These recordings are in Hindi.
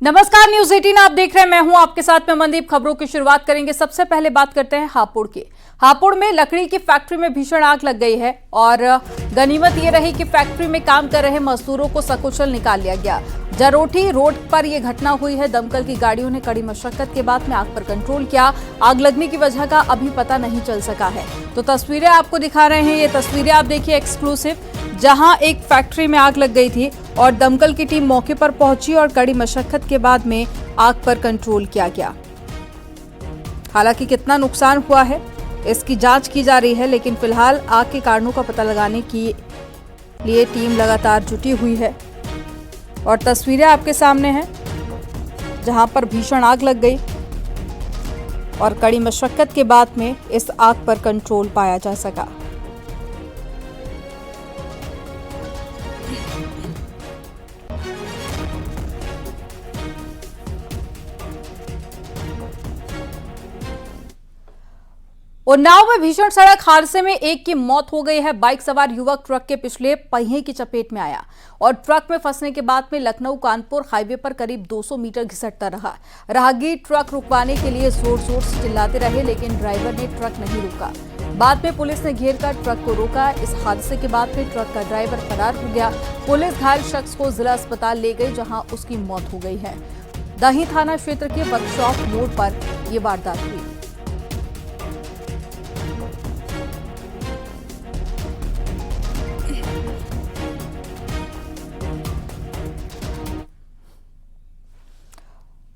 नमस्कार, न्यूज 18 आप देख रहे हैं। मैं हूं आपके साथ में मनदीप। खबरों की शुरुआत करेंगे। सबसे पहले बात करते हैं हापुड़ की। हापुड़ में लकड़ी की फैक्ट्री में भीषण आग लग गई है और गनीमत ये रही कि फैक्ट्री में काम कर रहे मजदूरों को सकुशल निकाल लिया गया। जरोठी रोड पर यह घटना हुई है। दमकल की गाड़ियों ने कड़ी मशक्कत के बाद में आग पर कंट्रोल किया। आग लगने की वजह का अभी पता नहीं चल सका है। तो तस्वीरें आपको दिखा रहे हैं। ये तस्वीरें आप देखिए एक्सक्लूसिव, जहां एक फैक्ट्री में आग लग गई थी और दमकल की टीम मौके पर पहुंची और कड़ी मशक्कत के बाद में आग पर कंट्रोल किया गया। हालांकि कितना नुकसान हुआ है इसकी जांच की जा रही है, लेकिन फिलहाल आग के कारणों का पता लगाने के लिए टीम लगातार जुटी हुई है। और तस्वीरें आपके सामने हैं जहां पर भीषण आग लग गई और कड़ी मशक्कत के बाद में इस आग पर कंट्रोल पाया जा सका। उन्नाव में भीषण सड़क हादसे में एक की मौत हो गई है। बाइक सवार युवक ट्रक के पिछले पहिए की चपेट में आया और ट्रक में फंसने के बाद में लखनऊ कानपुर हाईवे पर करीब 200 मीटर घिसटता रहा। राहगीर ट्रक रुकवाने के लिए जोर जोर से चिल्लाते रहे, लेकिन ड्राइवर ने ट्रक नहीं रोका। बाद में पुलिस ने घेर कर ट्रक को रोका। इस हादसे के बाद में ट्रक का ड्राइवर फरार हो गया। पुलिस घायल शख्स को जिला अस्पताल ले गई, जहां उसकी मौत हो गई है। दही थाना क्षेत्र के वर्कशॉप मोड़ पर यह वारदात हुई।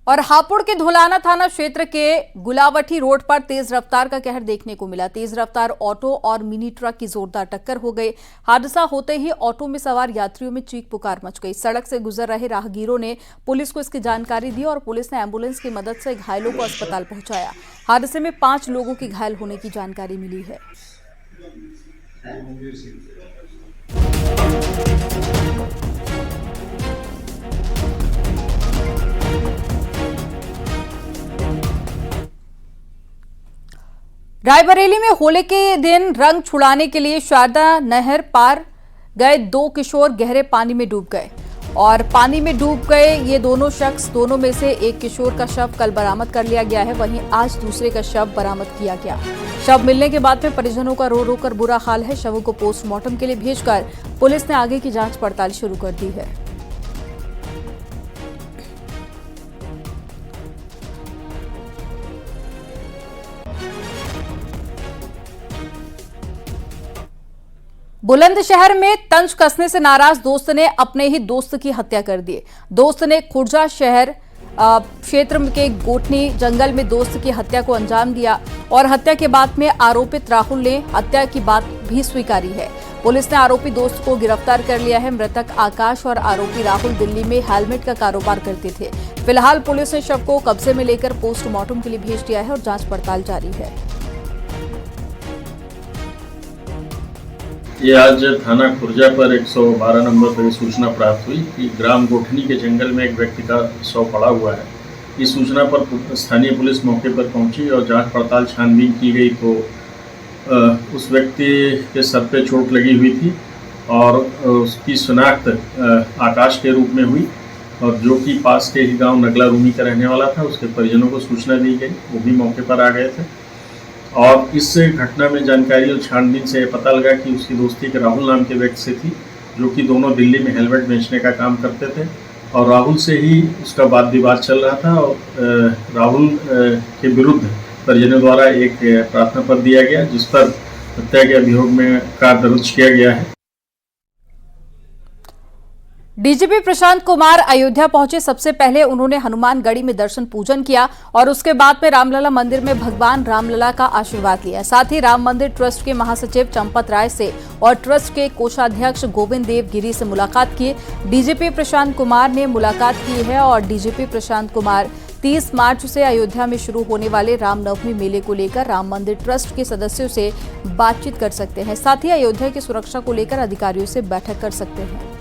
और हापुड़ के धुलाना थाना क्षेत्र के गुलावटी रोड पर तेज रफ्तार का कहर देखने को मिला। तेज रफ्तार ऑटो और मिनी ट्रक की जोरदार टक्कर हो गई। हादसा होते ही ऑटो में सवार यात्रियों में चीख पुकार मच गई। सड़क से गुजर रहे राहगीरों ने पुलिस को इसकी जानकारी दी और पुलिस ने एम्बुलेंस की मदद से घायलों को अस्पताल पहुंचाया। हादसे में 5 लोगों की घायल होने की जानकारी मिली है। रायबरेली में होली के दिन रंग छुड़ाने के लिए शारदा नहर पार गए 2 किशोर गहरे पानी में डूब गए और पानी में डूब गए ये दोनों शख्स। दोनों में से एक किशोर का शव कल बरामद कर लिया गया है, वहीं आज दूसरे का शव बरामद किया गया। शव मिलने के बाद में परिजनों का रो रो कर बुरा हाल है। शवों को पोस्टमार्टम के लिए भेजकर पुलिस ने आगे की जांच पड़ताल शुरू कर दी है। बुलंदशहर में तंज कसने से नाराज दोस्त ने अपने ही दोस्त की हत्या कर दी। दोस्त ने खुर्जा शहर क्षेत्र के गोठनी जंगल में दोस्त की हत्या को अंजाम दिया और हत्या के बाद में आरोपित राहुल ने हत्या की बात भी स्वीकारी है। पुलिस ने आरोपी दोस्त को गिरफ्तार कर लिया है। मृतक आकाश और आरोपी राहुल दिल्ली में हेलमेट का कारोबार करते थे। फिलहाल पुलिस ने शव को कब्जे में लेकर पोस्टमार्टम के लिए भेज दिया है और जांच पड़ताल जारी है। ये आज थाना खुर्जा पर 112 नंबर पर सूचना प्राप्त हुई कि ग्राम गोठनी के जंगल में एक व्यक्ति का शव पड़ा हुआ है। इस सूचना पर स्थानीय पुलिस मौके पर पहुंची और जांच पड़ताल छानबीन की गई तो उस व्यक्ति के सर पे चोट लगी हुई थी और उसकी शिनाख्त आकाश के रूप में हुई और जो कि पास के ही गांव नगला रूमी का रहने वाला था। उसके परिजनों को सूचना दी गई, वो भी मौके पर आ गए थे और इस घटना में जानकारी और छानबीन से पता लगा कि उसकी दोस्ती के राहुल नाम के व्यक्ति से थी, जो कि दोनों दिल्ली में हेलमेट बेचने का काम करते थे और राहुल से ही उसका वाद विवाद चल रहा था और राहुल के विरुद्ध परिजनों द्वारा एक प्रार्थना पत्र दिया गया, जिस पर हत्या के अभियोग में दर्ज किया गया है। डीजीपी प्रशांत कुमार अयोध्या पहुंचे। सबसे पहले उन्होंने हनुमानगढ़ी में दर्शन पूजन किया और उसके बाद में रामलला मंदिर में भगवान रामलला का आशीर्वाद लिया। साथ ही राम मंदिर ट्रस्ट के महासचिव चंपत राय से और ट्रस्ट के कोषाध्यक्ष गोविंद देव गिरी से मुलाकात की। डीजीपी प्रशांत कुमार ने मुलाकात की है और डीजीपी प्रशांत कुमार 30 मार्च से अयोध्या में शुरू होने वाले रामनवमी मेले को लेकर राम मंदिर ट्रस्ट के सदस्यों से बातचीत कर सकते हैं। साथ ही अयोध्या की सुरक्षा को लेकर अधिकारियों से बैठक कर सकते हैं।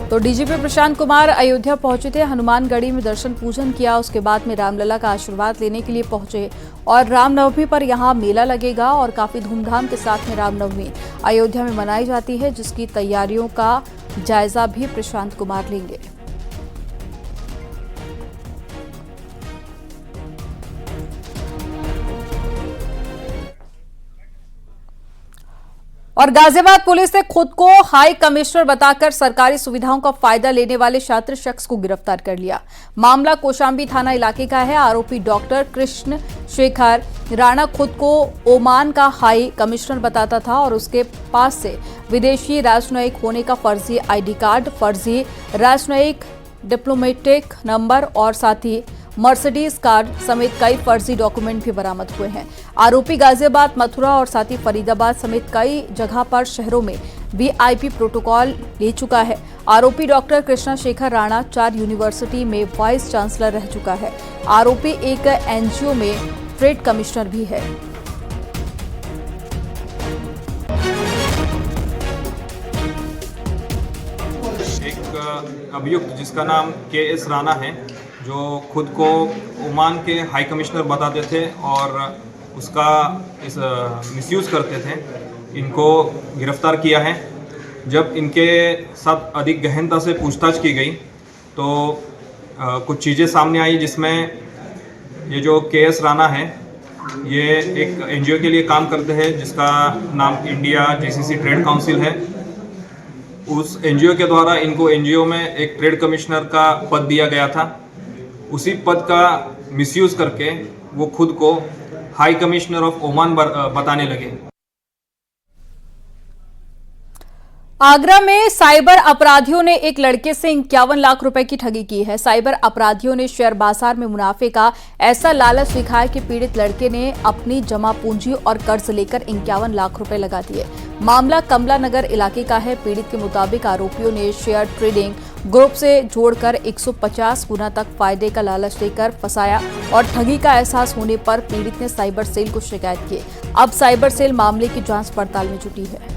तो डीजीपी प्रशांत कुमार अयोध्या पहुंचे थे, हनुमानगढ़ी में दर्शन पूजन किया, उसके बाद में रामलला का आशीर्वाद लेने के लिए पहुंचे और रामनवमी पर यहां मेला लगेगा और काफी धूमधाम के साथ में रामनवमी अयोध्या में मनाई जाती है, जिसकी तैयारियों का जायजा भी प्रशांत कुमार लेंगे। और गाजियाबाद पुलिस ने खुद को हाई कमिश्नर बताकर सरकारी सुविधाओं का फायदा लेने वाले छात्र शख्स को गिरफ्तार कर लिया। मामला कौशाम्बी थाना इलाके का है। आरोपी डॉक्टर कृष्ण शेखर राणा खुद को ओमान का हाई कमिश्नर बताता था और उसके पास से विदेशी राजनयिक होने का फर्जी आईडी कार्ड, फर्जी राजनयिक डिप्लोमेटिक नंबर और साथ ही मर्सिडीज कार समेत कई फर्जी डॉक्यूमेंट भी बरामद हुए हैं। आरोपी गाजियाबाद, मथुरा और साथ ही फरीदाबाद समेत कई जगह पर शहरों में वीआईपी प्रोटोकॉल ले चुका है। आरोपी डॉक्टर कृष्णा शेखर राणा 4 यूनिवर्सिटी में वाइस चांसलर रह चुका है। आरोपी एक एनजीओ में ट्रेड कमिश्नर भी है। एक अभियुक्त जिसका नाम KS राणा है, जो खुद को ओमान के हाई कमिश्नर बताते थे और उसका मिसयूज़ करते थे, इनको गिरफ्तार किया है। जब इनके साथ अधिक गहनता से पूछताछ की गई तो कुछ चीज़ें सामने आई, जिसमें ये जो KS राणा है, ये एक एनजीओ के लिए काम करते हैं जिसका नाम इंडिया GCC ट्रेड काउंसिल है। उस एनजीओ के द्वारा इनको एनजीओ में एक ट्रेड कमिश्नर का पद दिया गया था। उसी पद का मिसयूज़ करके वो खुद को हाई कमिश्नर ऑफ ओमान बताने लगे। आगरा में साइबर अपराधियों ने एक लड़के से 51 लाख रुपए की ठगी की है। साइबर अपराधियों ने शेयर बाजार में मुनाफे का ऐसा लालच दिखाया कि पीड़ित लड़के ने अपनी जमा पूंजी और कर्ज लेकर 51 लाख रुपए लगा दिए। मामला कमला नगर इलाके का है। पीड़ित के मुताबिक आरोपियों ने शेयर ट्रेडिंग ग्रुप से जोड़कर 150 गुना तक फायदे का लालच देकर फंसाया और ठगी का एहसास होने पर पीड़ित ने साइबर सेल को शिकायत की। अब साइबर सेल मामले की जांच पड़ताल में जुटी है।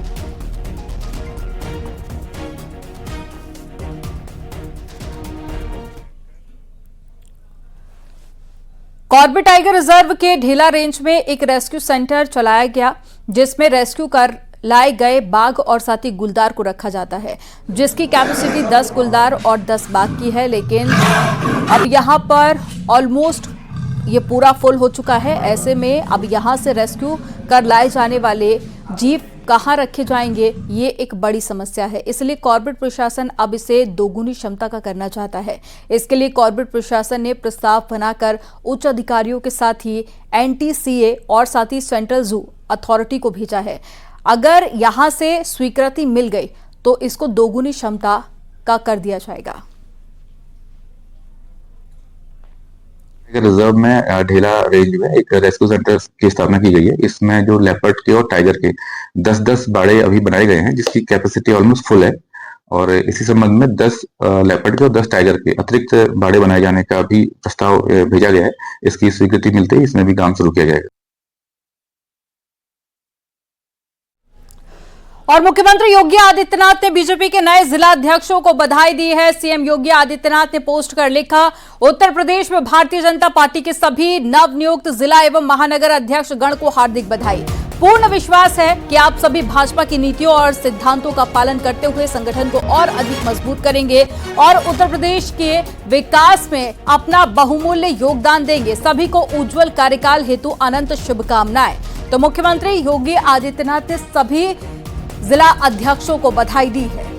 कॉर्बेट टाइगर रिजर्व के ढेला रेंज में एक रेस्क्यू सेंटर चलाया गया, जिसमें रेस्क्यू कर लाए गए बाघ और साथ ही गुलदार को रखा जाता है, जिसकी कैपेसिटी 10 गुलदार और 10 बाघ की है। लेकिन अब यहां पर ऑलमोस्ट ये पूरा फुल हो चुका है। ऐसे में अब यहां से रेस्क्यू कर लाए जाने वाले जीव कहां रखे जाएंगे, ये एक बड़ी समस्या है। इसलिए कॉर्बेट प्रशासन अब इसे दोगुनी क्षमता का करना चाहता है। इसके लिए कॉर्बेट प्रशासन ने प्रस्ताव बनाकर उच्च अधिकारियों के साथ ही NTCA और साथ ही सेंट्रल जू अथॉरिटी को भेजा है। अगर यहां से स्वीकृति मिल गई तो इसको दोगुनी क्षमता का कर दिया जाएगा। रिजर्व में ढेला रेंज में एक रेस्क्यू सेंटर की स्थापना की गई है। इसमें जो लेपर्ड के और टाइगर के 10-10 बाड़े अभी बनाए गए हैं, जिसकी कैपेसिटी ऑलमोस्ट फुल है। और इसी संबंध में 10 लेपर्ड के और 10 टाइगर के अतिरिक्त बाड़े बनाए जाने का भी प्रस्ताव भेजा गया है। इसकी स्वीकृति मिलते ही इसमें भी काम शुरू किया जाएगा। और मुख्यमंत्री योगी आदित्यनाथ ने बीजेपी के नए जिला अध्यक्षों को बधाई दी है। सीएम योगी आदित्यनाथ ने पोस्ट कर लिखा, उत्तर प्रदेश में भारतीय जनता पार्टी के सभी नवनियुक्त जिला एवं महानगर अध्यक्ष गण को हार्दिक बधाई। पूर्ण विश्वास है कि आप सभी भाजपा की नीतियों और सिद्धांतों का पालन करते हुए संगठन को और अधिक मजबूत करेंगे और उत्तर प्रदेश के विकास में अपना बहुमूल्य योगदान देंगे। सभी को उज्जवल कार्यकाल हेतु अनंत शुभकामनाएं। तो मुख्यमंत्री योगी आदित्यनाथ ने सभी जिला अध्यक्षों को बधाई दी है।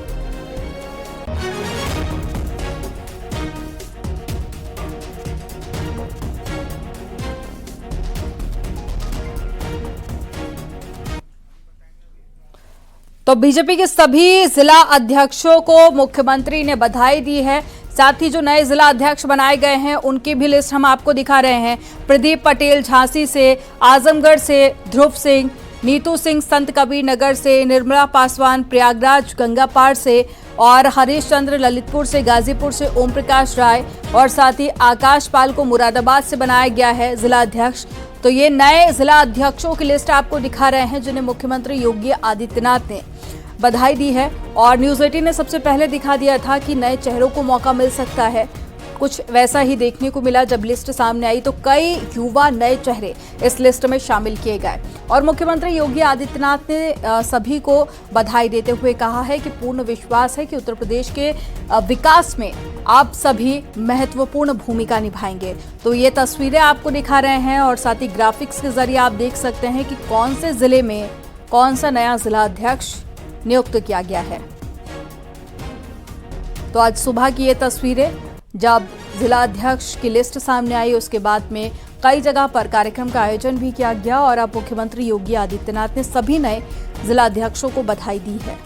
तो बीजेपी के सभी जिला अध्यक्षों को मुख्यमंत्री ने बधाई दी है। साथ ही जो नए जिला अध्यक्ष बनाए गए हैं उनकी भी लिस्ट हम आपको दिखा रहे हैं। प्रदीप पटेल झांसी से, आजमगढ़ से ध्रुव सिंह, नीतू सिंह संत कबीर नगर से, निर्मला पासवान प्रयागराज गंगापार से और हरीश चंद्र ललितपुर से, गाजीपुर से ओम प्रकाश राय और साथ ही आकाश पाल को मुरादाबाद से बनाया गया है जिला अध्यक्ष। तो ये नए जिला अध्यक्षों की लिस्ट आपको दिखा रहे हैं जिन्हें मुख्यमंत्री योगी आदित्यनाथ ने बधाई दी है। और न्यूज़ 18 ने सबसे पहले दिखा दिया था कि नए चेहरों को मौका मिल सकता है कुछ वैसा ही देखने को मिला जब लिस्ट सामने आई तो कई युवा नए चेहरे इस लिस्ट में शामिल किए गए और मुख्यमंत्री योगी आदित्यनाथ ने सभी को बधाई देते हुए कहा है कि पूर्ण विश्वास है कि उत्तर प्रदेश के विकास में आप सभी महत्वपूर्ण भूमिका निभाएंगे। तो ये तस्वीरें आपको दिखा रहे हैं और साथ ही ग्राफिक्स के जरिए आप देख सकते हैं कि कौन से जिले में कौन सा नया जिला अध्यक्ष नियुक्त किया गया है। तो आज सुबह की ये तस्वीरें जब जिला अध्यक्ष की लिस्ट सामने आई उसके बाद में कई जगह पर कार्यक्रम का आयोजन भी किया गया और अब मुख्यमंत्री योगी आदित्यनाथ ने सभी नए जिला अध्यक्षों को बधाई दी है।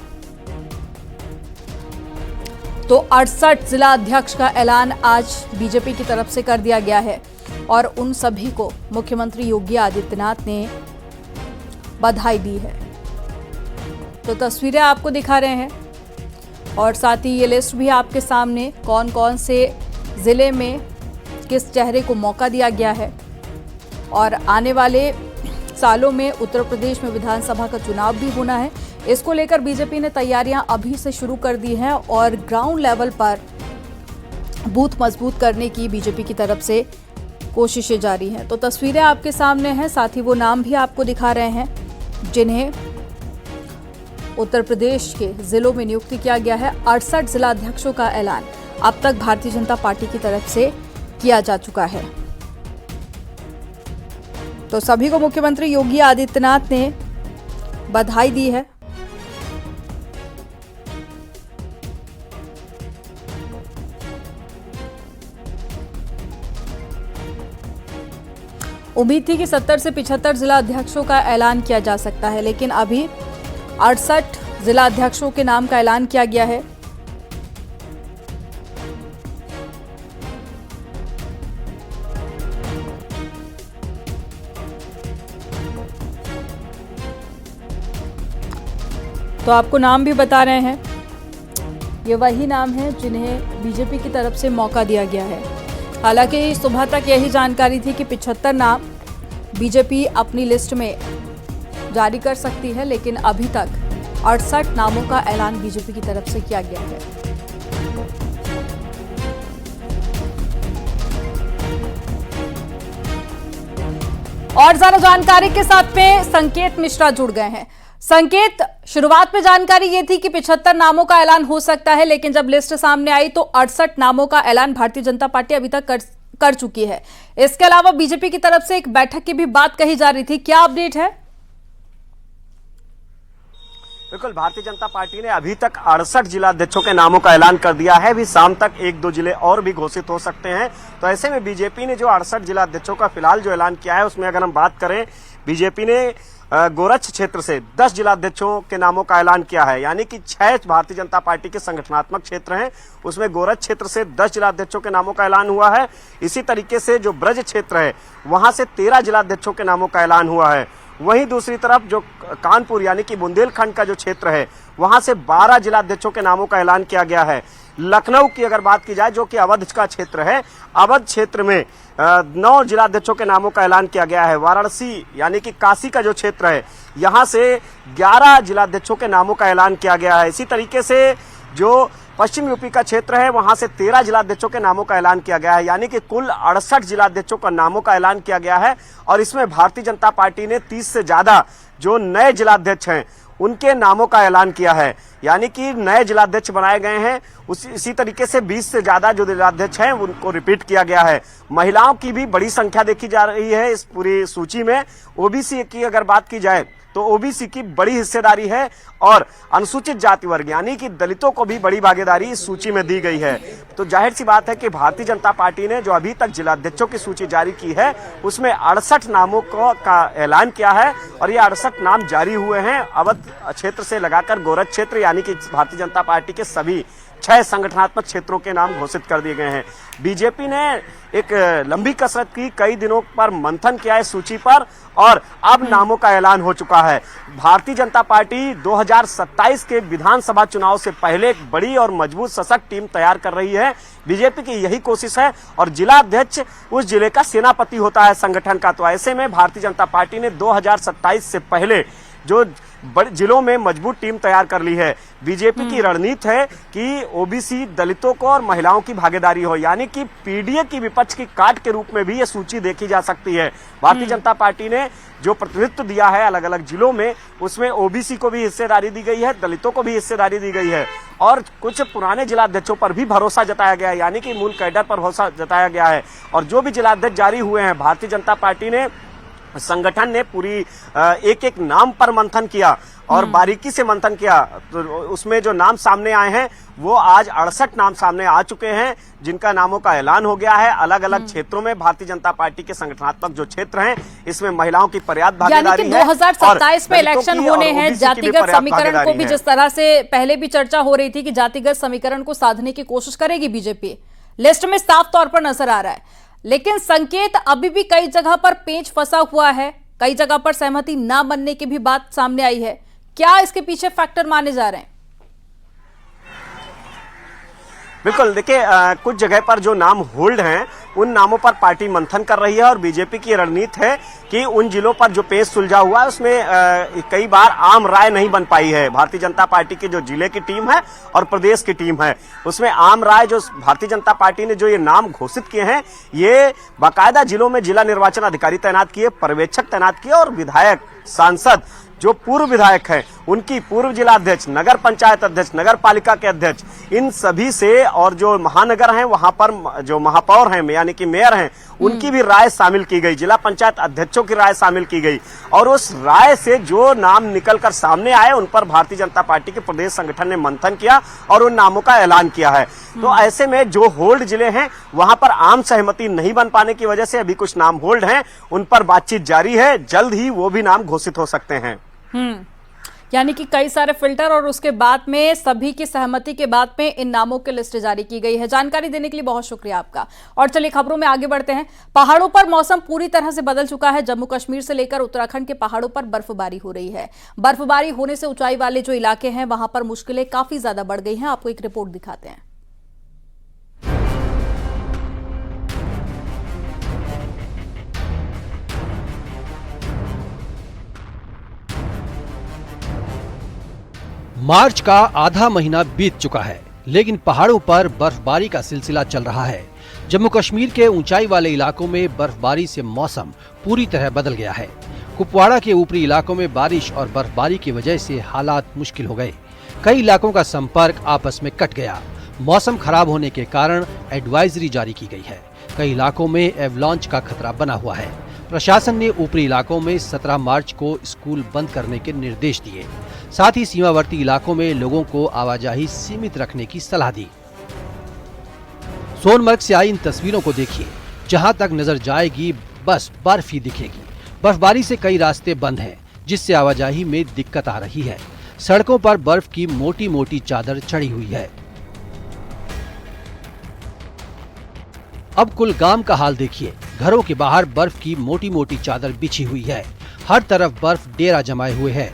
तो 68 जिला अध्यक्ष का ऐलान आज बीजेपी की तरफ से कर दिया गया है और उन सभी को मुख्यमंत्री योगी आदित्यनाथ ने बधाई दी है। तो तस्वीरें आपको दिखा रहे हैं और साथ ही ये लिस्ट भी आपके सामने कौन कौन से जिले में किस चेहरे को मौका दिया गया है और आने वाले सालों में उत्तर प्रदेश में विधानसभा का चुनाव भी होना है। इसको लेकर बीजेपी ने तैयारियां अभी से शुरू कर दी हैं और ग्राउंड लेवल पर बूथ मजबूत करने की बीजेपी की तरफ से कोशिशें जारी हैं। तो तस्वीरें आपके सामने हैं, साथ ही वो नाम भी आपको दिखा रहे हैं जिन्हें उत्तर प्रदेश के जिलों में नियुक्त किया गया है। 68 जिला अध्यक्षों का ऐलान अब तक भारतीय जनता पार्टी की तरफ से किया जा चुका है। तो सभी को मुख्यमंत्री योगी आदित्यनाथ ने बधाई दी है। उम्मीद थी कि 70 से 75 जिला अध्यक्षों का ऐलान किया जा सकता है, लेकिन अभी 68 जिला अध्यक्षों के नाम का ऐलान किया गया है। तो आपको नाम भी बता रहे हैं, ये वही नाम है जिन्हें बीजेपी की तरफ से मौका दिया गया है। हालांकि सुबह तक यही जानकारी थी कि 75 नाम बीजेपी अपनी लिस्ट में जारी कर सकती है, लेकिन अभी तक 68 नामों का ऐलान बीजेपी की तरफ से किया गया है। और ज्यादा जानकारी के साथ में संकेत मिश्रा जुड़ गए हैं। संकेत, शुरुआत में जानकारी ये थी कि 75 नामों का ऐलान हो सकता है, लेकिन जब लिस्ट सामने आई तो 68 नामों का ऐलान भारतीय जनता पार्टी अभी तक कर चुकी है। इसके अलावा बीजेपी की तरफ से एक बैठक की भी बात कही जा रही थी, क्या अपडेट है? बिल्कुल, भारतीय जनता पार्टी ने अभी तक 68 जिला अध्यक्षों के नामों का ऐलान कर दिया है। अभी शाम तक 1-2 जिले और भी घोषित हो सकते हैं। तो ऐसे में बीजेपी ने जो 68 जिला अध्यक्षों का फिलहाल जो ऐलान किया है उसमें अगर हम बात करें, बीजेपी ने गोरक्ष क्षेत्र से 10 जिला अध्यक्षों के नामों का ऐलान किया है, यानी कि 6 भारतीय जनता पार्टी के संगठनात्मक क्षेत्र हैं, उसमें गोरक्ष क्षेत्र से 10 जिला अध्यक्षों के नामों का ऐलान हुआ है। इसी तरीके से जो ब्रज क्षेत्र है वहां से 13 जिला अध्यक्षों के नामों का ऐलान हुआ है। वहीं दूसरी तरफ जो कानपुर यानी कि बुंदेलखंड का जो क्षेत्र है वहां से 12 जिला अध्यक्षों के नामों का ऐलान किया गया है। लखनऊ की अगर बात की जाए, जो कि अवध का क्षेत्र है, अवध क्षेत्र में 9 जिला अध्यक्षों के नामों का ऐलान किया गया है। वाराणसी यानी कि काशी का जो क्षेत्र है यहां से 11 जिला अध्यक्षों के नामों का ऐलान किया गया है। इसी तरीके से जो पश्चिम यूपी का क्षेत्र है वहां से 13 जिला अध्यक्षों के नामों का ऐलान किया गया है, यानी कि कुल 68 जिला अध्यक्षों का नामों का ऐलान किया गया है। और इसमें भारतीय जनता पार्टी ने 30 से ज्यादा जो नए जिला अध्यक्ष हैं उनके नामों का ऐलान किया है, यानी कि नए जिलाध्यक्ष बनाए गए हैं। इसी तरीके से 20 से ज्यादा जो जिलाध्यक्ष हैं उनको रिपीट किया गया है। महिलाओं की भी बड़ी संख्या देखी जा रही है इस पूरी सूची में। ओबीसी की अगर बात की जाए तो ओबीसी की बड़ी हिस्सेदारी है और अनुसूचित जाति वर्ग यानी कि दलितों को भी बड़ी भागीदारी इस सूची में दी गई है। तो जाहिर सी बात है कि भारतीय जनता पार्टी ने जो अभी तक जिलाध्यक्षों की सूची जारी की है उसमें 68 नामों का ऐलान किया है और ये 68 नाम जारी हुए हैं अवध क्षेत्र से लगाकर गोरक्ष क्षेत्र, यानी कि भारतीय जनता पार्टी के सभी 6 संगठनात्मक क्षेत्रों के नाम घोषित कर दिए गए हैं। बीजेपी ने एक लंबी कसरत की, कई दिनों पर मंथन किया है सूची पर और अब नामों का ऐलान हो चुका है। भारतीय जनता पार्टी 2027 के विधानसभा चुनाव से पहले एक बड़ी और मजबूत सशक्त टीम तैयार कर रही है। बीजेपी की यही कोशिश है और जिला अध्यक्ष उस जिले का सेनापति होता है संगठन का। तो ऐसे में भारतीय जनता पार्टी ने 2027 से पहले जो बड़े जिलों में मजबूत टीम तैयार कर ली है। बीजेपी की रणनीति है कि ओबीसी, दलितों को और महिलाओं की भागीदारी हो, यानी कि पीडीए की विपक्ष की काट के रूप में भी ये सूची देखी जा सकती है। भारतीय जनता पार्टी ने जो प्रतिनिधित्व दिया है अलग अलग जिलों में, उसमें ओबीसी को भी हिस्सेदारी दी गई है, दलितों को भी हिस्सेदारी दी गई है और कुछ पुराने जिलाध्यक्षों पर भी भरोसा जताया गया है, यानी कि मूल कैडर पर भरोसा जताया गया है। और जो भी जिलाध्यक्ष जारी हुए हैं, भारतीय जनता पार्टी ने, संगठन ने पूरी एक एक नाम पर मंथन किया और बारीकी से मंथन किया। तो उसमें जो नाम सामने आए हैं वो आज 68 नाम सामने आ चुके हैं, जिनका नामों का ऐलान हो गया है। अलग अलग क्षेत्रों में भारतीय जनता पार्टी के संगठनात्मक जो क्षेत्र हैं, इसमें महिलाओं की पर्याप्त भागीदारी है। 2027 में इलेक्शन होने हैं, जातिगत समीकरण को भी जिस तरह से पहले भी चर्चा हो रही थी कि जातिगत समीकरण को साधने की कोशिश करेगी बीजेपी, लिस्ट में साफ तौर पर नजर आ रहा है। लेकिन संकेत अभी भी कई जगह पर पेंच फंसा हुआ है, कई जगह पर सहमति ना बनने की भी बात सामने आई है। क्या इसके पीछे फैक्टर माने जा रहे हैं? बिल्कुल, देखिए कुछ जगह पर जो नाम होल्ड हैं उन नामों पर पार्टी मंथन कर रही है और बीजेपी की रणनीति है कि उन जिलों पर जो पेच सुलझा हुआ है उसमें कई बार आम राय नहीं बन पाई है। भारतीय जनता पार्टी की जो जिले की टीम है और प्रदेश की टीम है, उसमें आम राय जो भारतीय जनता पार्टी ने जो ये नाम घोषित किए हैं, ये बाकायदा जिलों में जिला निर्वाचन अधिकारी तैनात किए, पर्यवेक्षक तैनात किए और विधायक, सांसद जो पूर्व विधायक हैं उनकी पूर्व जिला अध्यक्ष, नगर पंचायत अध्यक्ष, नगर पालिका के अध्यक्ष, इन सभी से और जो महानगर हैं वहां पर जो महापौर हैं यानी कि मेयर हैं, उनकी भी राय शामिल की गई, जिला पंचायत अध्यक्षों की राय शामिल की गई और उस राय से जो नाम निकलकर सामने आए उन पर भारतीय जनता पार्टी के प्रदेश संगठन ने मंथन किया और उन नामों का ऐलान किया है। तो ऐसे में जो होल्ड जिले हैं वहां पर आम सहमति नहीं बन पाने की वजह से अभी कुछ नाम होल्ड हैं, उन पर बातचीत जारी है, जल्द ही वो भी नाम घोषित हो सकते हैं। यानी कि कई सारे फिल्टर और उसके बाद में सभी की सहमति के बाद में इन नामों की लिस्ट जारी की गई है। जानकारी देने के लिए बहुत शुक्रिया आपका। और चलिए खबरों में आगे बढ़ते हैं। पहाड़ों पर मौसम पूरी तरह से बदल चुका है। जम्मू कश्मीर से लेकर उत्तराखंड के पहाड़ों पर बर्फबारी हो रही है। बर्फबारी होने से ऊंचाई वाले जो इलाके हैं वहां पर मुश्किलें काफी ज्यादा बढ़ गई हैं। आपको एक रिपोर्ट दिखाते हैं। मार्च का आधा महीना बीत चुका है, लेकिन पहाड़ों पर बर्फबारी का सिलसिला चल रहा है। जम्मू कश्मीर के ऊंचाई वाले इलाकों में बर्फबारी से मौसम पूरी तरह बदल गया है। कुपवाड़ा के ऊपरी इलाकों में बारिश और बर्फबारी की वजह से हालात मुश्किल हो गए। कई इलाकों का संपर्क आपस में कट गया। मौसम खराब होने के कारण एडवाइजरी जारी की गई है। कई इलाकों में एवलांच का खतरा बना हुआ है। प्रशासन ने ऊपरी इलाकों में 17 मार्च को स्कूल बंद करने के निर्देश दिए। साथ ही सीमावर्ती इलाकों में लोगों को आवाजाही सीमित रखने की सलाह दी। सोनमर्ग से आई इन तस्वीरों को देखिए, जहां तक नजर जाएगी बस बर्फ ही दिखेगी। बर्फबारी से कई रास्ते बंद हैं, जिससे आवाजाही में दिक्कत आ रही है। सड़कों पर बर्फ की मोटी मोटी चादर चढ़ी हुई है। अब कुलगाम का हाल देखिए। घरों के बाहर बर्फ की मोटी मोटी चादर बिछी हुई है। हर तरफ बर्फ डेरा जमाए हुए है।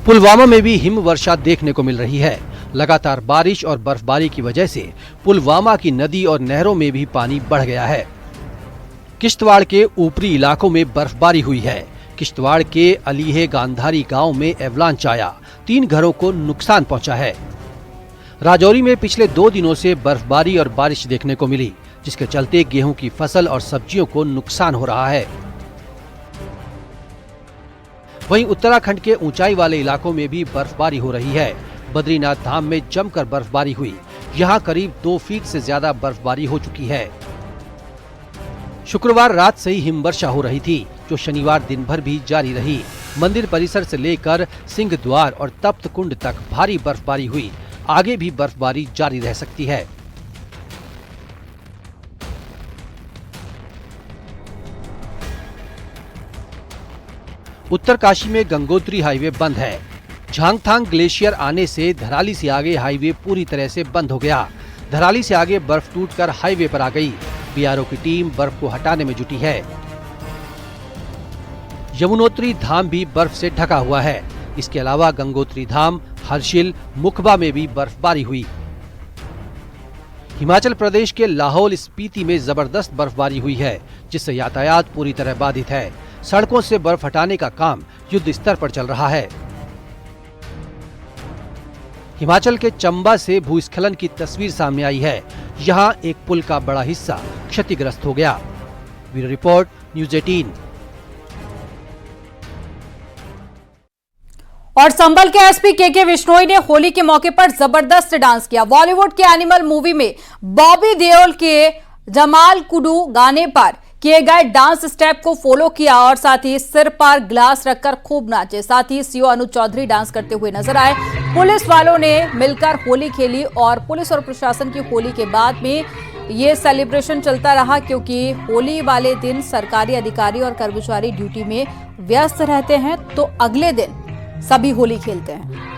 पुलवामा में भी हिम वर्षा देखने को मिल रही है। लगातार बारिश और बर्फबारी की वजह से पुलवामा की नदी और नहरों में भी पानी बढ़ गया है। किश्तवाड़ के ऊपरी इलाकों में बर्फबारी हुई है। किश्तवाड़ के अलीहे गांधारी गांव में एवलांच आया। 3 घरों को नुकसान पहुंचा है। राजौरी में पिछले 2 दिनों से बर्फबारी और बारिश देखने को मिली, जिसके चलते गेहूं की फसल और सब्जियों को नुकसान हो रहा है। वहीं उत्तराखंड के ऊंचाई वाले इलाकों में भी बर्फबारी हो रही है। बद्रीनाथ धाम में जमकर बर्फबारी हुई। यहां करीब 2 फीट से ज्यादा बर्फबारी हो चुकी है। शुक्रवार रात से ही हिमवर्षा हो रही थी, जो शनिवार दिन भर भी जारी रही। मंदिर परिसर से लेकर सिंह द्वार और तप्त कुंड तक भारी बर्फबारी हुई। आगे भी बर्फबारी जारी रह सकती है। उत्तरकाशी में गंगोत्री हाईवे बंद है। झांगथांग ग्लेशियर आने से धराली से आगे हाईवे पूरी तरह से बंद हो गया। धराली से आगे बर्फ टूटकर हाईवे पर आ गई। बीआरओ की टीम बर्फ को हटाने में जुटी है। यमुनोत्री धाम भी बर्फ से ढका हुआ है। इसके अलावा गंगोत्री धाम, हर्षिल, मुखबा में भी बर्फबारी हुई। हिमाचल प्रदेश के लाहौल स्पीति में जबरदस्त बर्फबारी हुई है, जिससे यातायात पूरी तरह बाधित है। सड़कों से बर्फ हटाने का काम युद्ध स्तर पर चल रहा है। हिमाचल के चंबा से भूस्खलन की तस्वीर सामने आई है। यहाँ एक पुल का बड़ा हिस्सा क्षतिग्रस्त हो गया। Bureau report, news 18। और संभल के एसपी के विश्नोई ने होली के मौके पर जबरदस्त डांस किया। बॉलीवुड के एनिमल मूवी में बॉबी देओल के जमाल कुडू गाने पर किए गए डांस स्टेप को फॉलो किया और साथ ही सिर पर ग्लास रखकर खूब नाचे। साथ ही सीओ अनुज चौधरी डांस करते हुए नजर आए। पुलिस वालों ने मिलकर होली खेली और पुलिस और प्रशासन की होली के बाद में ये सेलिब्रेशन चलता रहा, क्योंकि होली वाले दिन सरकारी अधिकारी और कर्मचारी ड्यूटी में व्यस्त रहते हैं, तो अगले दिन सभी होली खेलते हैं।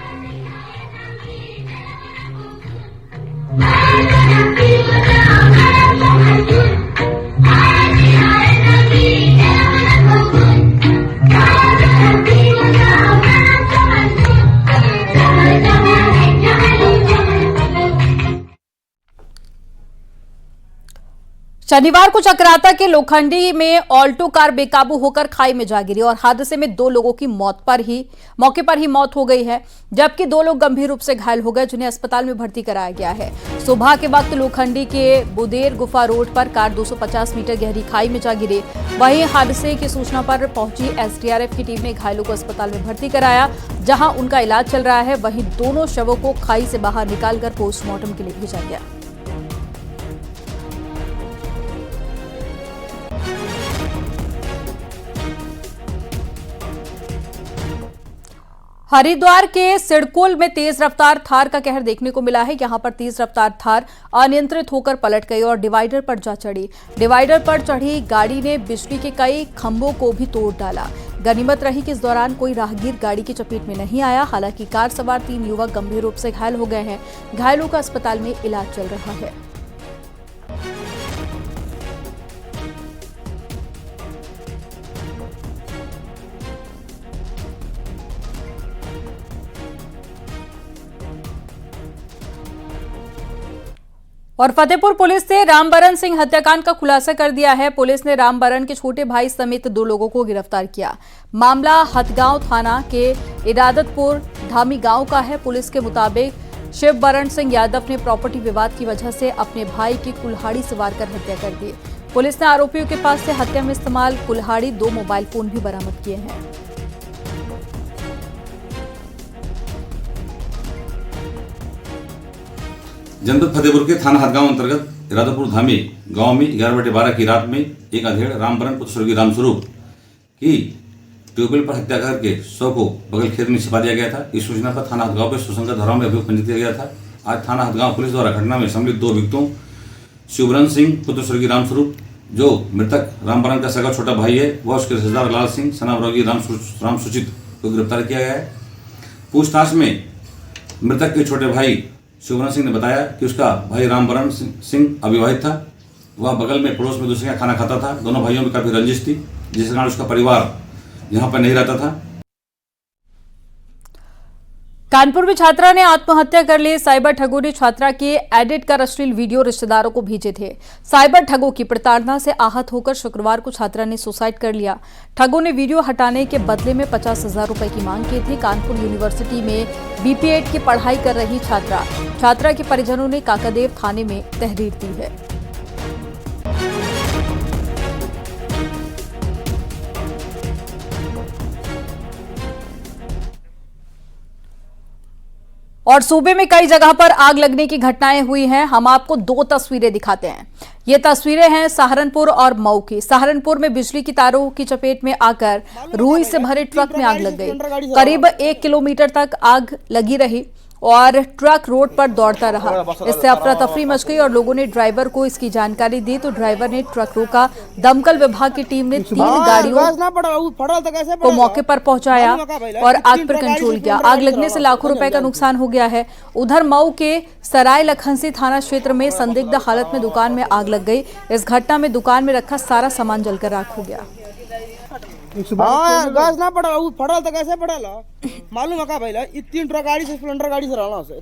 शनिवार को चक्राता के लोखंडी में ऑल्टो कार बेकाबू होकर खाई में जा गिरी और हादसे में 2 लोगों की मौके पर ही मौत हो गई है, जबकि 2 लोग गंभीर रूप से घायल हो गए, जिन्हें अस्पताल में भर्ती कराया गया है। सुबह के वक्त लोखंडी के बुदेर गुफा रोड पर कार 250 मीटर गहरी खाई में जा गिरी। वहीं हादसे की सूचना पर पहुंची एसडीआरएफ की टीम ने घायलों को अस्पताल में भर्ती कराया, जहां उनका इलाज चल रहा है। वहीं दोनों शवों को खाई से बाहर निकालकर पोस्टमार्टम के लिए भेजा गया। हरिद्वार के सिडकुल में तेज रफ्तार थार का कहर देखने को मिला है। यहां पर तेज रफ्तार थार अनियंत्रित होकर पलट गई और डिवाइडर पर जा चढ़ी। डिवाइडर पर चढ़ी गाड़ी ने बिजली के कई खंभों को भी तोड़ डाला। गनीमत रही कि इस दौरान कोई राहगीर गाड़ी की चपेट में नहीं आया। हालांकि कार सवार 3 युवक गंभीर रूप से घायल हो गए हैं। घायलों का अस्पताल में इलाज चल रहा है। और फतेहपुर पुलिस ने रामबरन सिंह हत्याकांड का खुलासा कर दिया है। पुलिस ने रामबरन के छोटे भाई समेत 2 लोगों को गिरफ्तार किया। मामला हथगांव थाना के इरादतपुर धामी गांव का है। पुलिस के मुताबिक शिवबरन सिंह यादव ने प्रॉपर्टी विवाद की वजह से अपने भाई की कुल्हाड़ी से वार कर हत्या कर दी। पुलिस ने आरोपियों के पास से हत्या में इस्तेमाल कुल्हाड़ी, 2 मोबाइल फोन भी बरामद किए हैं। जनपद फतेहपुर के थाना हथगांव अंतर्गत इरादतपुर धामी गांव में 11/12 की रात में एक अधेड़ रामबरन पुत्र स्वर्गीय रामस्वरूप की ट्यूबवेल पर हत्या करके शव को बगल खेत में छिपा दिया गया था। इस सूचना पर थाना हथगांव पर सुसंगत धाराओं में अभियोग पंजीकृत किया गया था। आज थाना हथगांव पुलिस द्वारा घटना में सम्मिलित 2 अभियुक्तों शिवबरन सिंह पुत्र स्वर्गीय रामस्वरूप, जो मृतक रामबरन का सगा छोटा भाई है, वह उसके रिश्तेदार लाल सिंह सनावरोगी रामसुचित को गिरफ्तार किया गया है। पूछताछ में मृतक के छोटे भाई शिवबरन सिंह ने बताया कि उसका भाई रामबरन सिंह अविवाहित था। वह बगल में पड़ोस में दूसरे का खाना खाता था। दोनों भाइयों में काफी रंजिश थी, जिस कारण उसका परिवार यहाँ पर नहीं रहता था। कानपुर में छात्रा ने आत्महत्या कर ली। साइबर ठगों ने छात्रा के एडिट कर अश्लील वीडियो रिश्तेदारों को भेजे थे। साइबर ठगों की प्रताड़ना से आहत होकर शुक्रवार को छात्रा ने सुसाइड कर लिया। ठगों ने वीडियो हटाने के बदले में 50,000 रुपए की मांग की थी। कानपुर यूनिवर्सिटी में BPEd की पढ़ाई कर रही छात्रा के परिजनों ने काकादेव थाने में तहरीर दी है। और सूबे में कई जगह पर आग लगने की घटनाएं हुई हैं। हम आपको 2 तस्वीरें दिखाते हैं। ये तस्वीरें हैं सहारनपुर और मऊ की। सहारनपुर में बिजली की तारों की चपेट में आकर रुई से भरे ट्रक में आग लग गई। करीब 1 किलोमीटर तक आग लगी रही और ट्रक रोड पर दौड़ता रहा। इससे अफरा तफरी मच गई और लोगों ने ड्राइवर को इसकी जानकारी दी तो ड्राइवर ने ट्रक रोका। दमकल विभाग की टीम ने 3 गाड़ियों को मौके पर पहुंचाया और आग पर कंट्रोल किया। आग लगने से लाखों रुपए का नुकसान हो गया है। उधर मऊ के सराय लखनसी थाना क्षेत्र में संदिग्ध हालत में दुकान में आग लग गई। इस घटना में दुकान में रखा सारा सामान जलकर राख हो गया। हाँ गैस ना पड़ा, फटल तो कैसे पड़ा मालूम है का भाई 3 ट्रक गाड़ी से स्प्लेंडर गाड़ी से रहना से